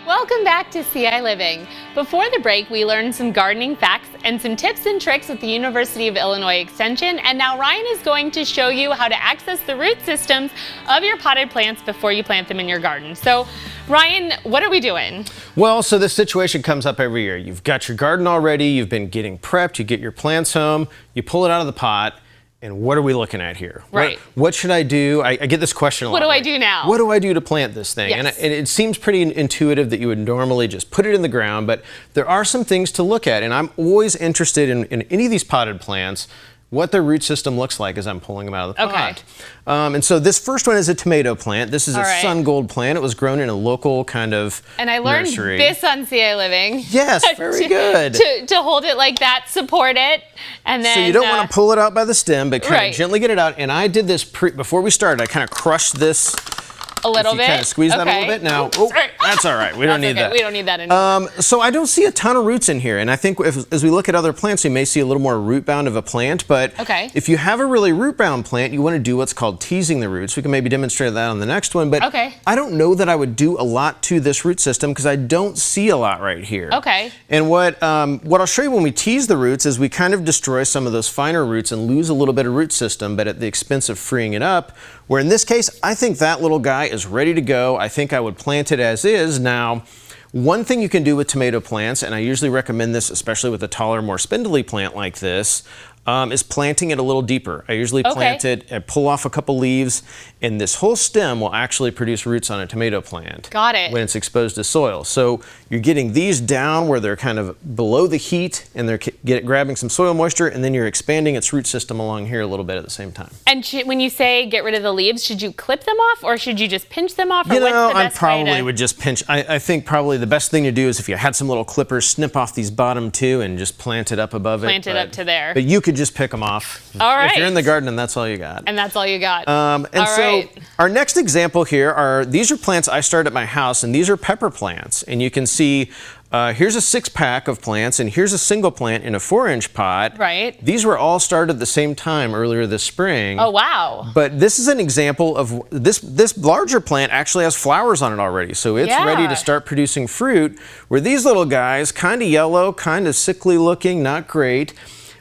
Welcome back to ciLiving. Before the break, we learned some gardening facts and some tips and tricks with the University of Illinois Extension, and now Ryan is going to show you how to access the root systems of your potted plants before you plant them in your garden. So, Ryan, what are we doing? Well, so this situation comes up every year. You've got your garden already, you've been getting prepped, you get your plants home, you pull it out of the pot, and what are we looking at here? Right. What should I do? I get this question a lot. What do I do now? What do I do to plant this thing? Yes. And it seems pretty intuitive that you would normally just put it in the ground, but there are some things to look at, and I'm always interested in any of these potted plants, what their root system looks like as I'm pulling them out of the pot. And so this first one is a tomato plant. This is a sun gold plant. It was grown in a local kind of And I learned nursery. this on ciLiving. Yes, very good. To hold it like that, support it, and then... So you don't want to pull it out by the stem, but kind of gently get it out. And I did this before we started. I kind of crushed this a little bit. Kind of squeeze that a little bit. Now, that's all right. We don't need that. We don't need that anymore. So I don't see a ton of roots in here, and I think as we look at other plants, we may see a little more root bound of a plant. But if you have a really root bound plant, you want to do what's called teasing the roots. We can maybe demonstrate that on the next one. But I don't know that I would do a lot to this root system because I don't see a lot right here. And what I'll show you when we tease the roots is we kind of destroy some of those finer roots and lose a little bit of root system, but at the expense of freeing it up. Where in this case, I think that little guy is ready to go. I think I would plant it as is. Now, one thing you can do with tomato plants, and I usually recommend this, especially with a taller, more spindly plant like this, is planting it a little deeper. I usually plant it and pull off a couple leaves, and this whole stem will actually produce roots on a tomato plant. Got it. When it's exposed to soil. So you're getting these down where they're kind of below the heat, and they're grabbing some soil moisture, and then you're expanding its root system along here a little bit at the same time. And when you say get rid of the leaves, should you clip them off, or should you just pinch them off? Or you know, what's the best I probably way to... would just pinch. I think probably the best thing to do is if you had some little clippers, snip off these bottom two and just plant it up above it. Plant it up to there. But you could just pick them off. All right. If you're in the garden and that's all you got. And that's all you got. Our next example here these are plants I started at my house, and these are pepper plants. And you can see here's a 6-pack of plants, and here's a single plant in a 4-inch pot. Right. These were all started at the same time earlier this spring. Oh, wow. But this is an example of this larger plant actually has flowers on it already. So it's ready to start producing fruit, where these little guys, kind of yellow, kind of sickly looking, not great.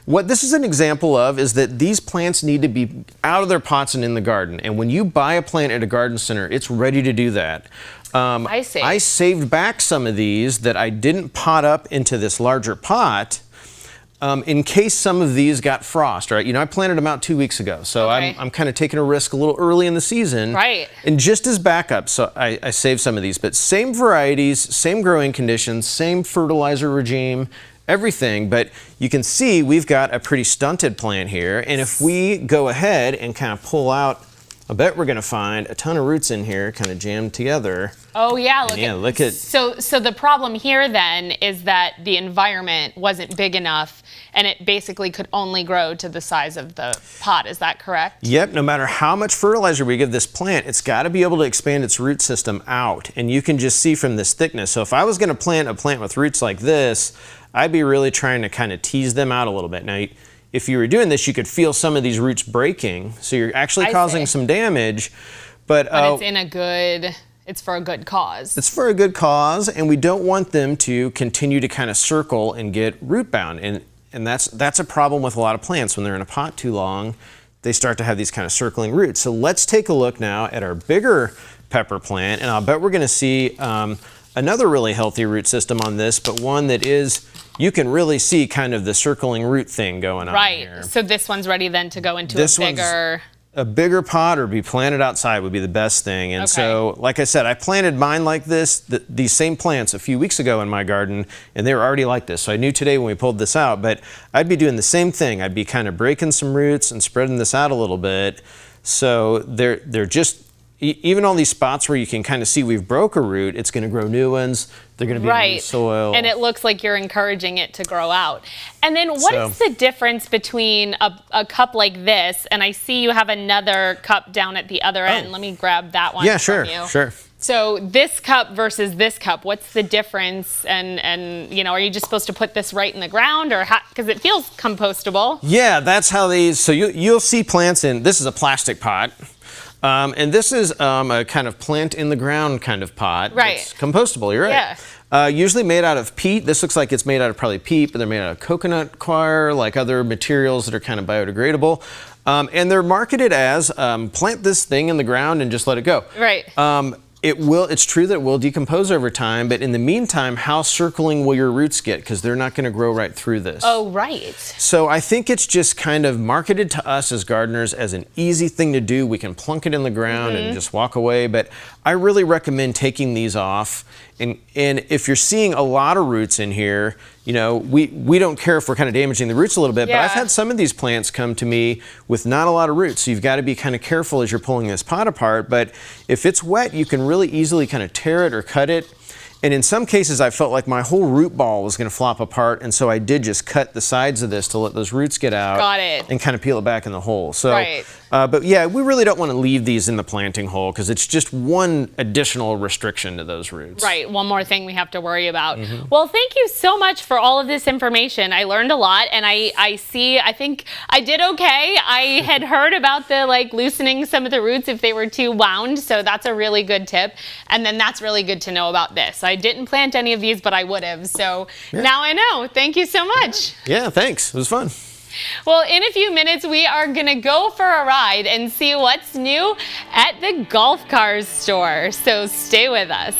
What this is an example of is that these plants need to be out of their pots and in the garden. And when you buy a plant at a garden center, it's ready to do that. I see. I saved back some of these that I didn't pot up into this larger pot in case some of these got frost, right? You know, I planted them out 2 weeks ago, so I'm kind of taking a risk a little early in the season. Right. And just as backup, so I saved some of these, but same varieties, same growing conditions, same fertilizer regime, everything, but you can see we've got a pretty stunted plant here, and if we go ahead and kind of pull out, I bet we're going to find a ton of roots in here kind of jammed together. Oh yeah, look at. So the problem here then is that the environment wasn't big enough, and it basically could only grow to the size of the pot. Is that correct? Yep. No matter how much fertilizer we give this plant, it's got to be able to expand its root system out, and you can just see from this thickness. So if I was going to plant a plant with roots like this, I'd be really trying to kind of tease them out a little bit. Now, if you were doing this, you could feel some of these roots breaking, so you're actually causing some damage. But it's for a good cause. It's for a good cause, and we don't want them to continue to kind of circle and get root bound. And that's a problem with a lot of plants. When they're in a pot too long, they start to have these kind of circling roots. So let's take a look now at our bigger pepper plant, and I'll bet we're going to see another really healthy root system on this, but one that you can really see kind of the circling root thing going on here. Right, so this one's ready then to go into a bigger pot or be planted outside would be the best thing. And so, like I said, I planted mine like this, these same plants a few weeks ago in my garden, and they were already like this. So I knew today when we pulled this out, but I'd be doing the same thing. I'd be kind of breaking some roots and spreading this out a little bit. So they're just, even all these spots where you can kind of see we've broke a root, it's going to grow new ones. They're going to be in new soil. And it looks like you're encouraging it to grow out. And then what is the difference between a cup like this, and I see you have another cup down at the other end. Let me grab that one from you. Sure. So this cup versus this cup, what's the difference? And you know, are you just supposed to put this right in the ground, or because it feels compostable? Yeah, that's how these, so you'll see plants in, this is a plastic pot. And this is a kind of plant in the ground kind of pot. Right. It's compostable, you're right. Yeah. Usually made out of peat. This looks like it's made out of probably peat, but they're made out of coconut coir, like other materials that are kind of biodegradable. And they're marketed as plant this thing in the ground and just let it go. Right. It's true that it will decompose over time, but in the meantime, how circling will your roots get? Because they're not going to grow right through this. Oh, right. So I think it's just kind of marketed to us as gardeners as an easy thing to do. We can plunk it in the ground and just walk away, but I really recommend taking these off. And if you're seeing a lot of roots in here, you know, we don't care if we're kind of damaging the roots a little bit, but I've had some of these plants come to me with not a lot of roots. So you've got to be kind of careful as you're pulling this pot apart. But if it's wet, you can really easily kind of tear it or cut it. And in some cases, I felt like my whole root ball was going to flop apart, and so I did just cut the sides of this to let those roots get out. Got it. And kind of peel it back in the hole. So, but yeah, we really don't want to leave these in the planting hole because it's just one additional restriction to those roots. Right, one more thing we have to worry about. Well, thank you so much for all of this information. I learned a lot, and I think I did okay. I had heard about the loosening some of the roots if they were too wound, so that's a really good tip. And then that's really good to know about this. I didn't plant any of these, but I would have. So now I know. Thank you so much. Yeah, thanks. It was fun. Well, in a few minutes, we are going to go for a ride and see what's new at the Golf Cars store. So stay with us.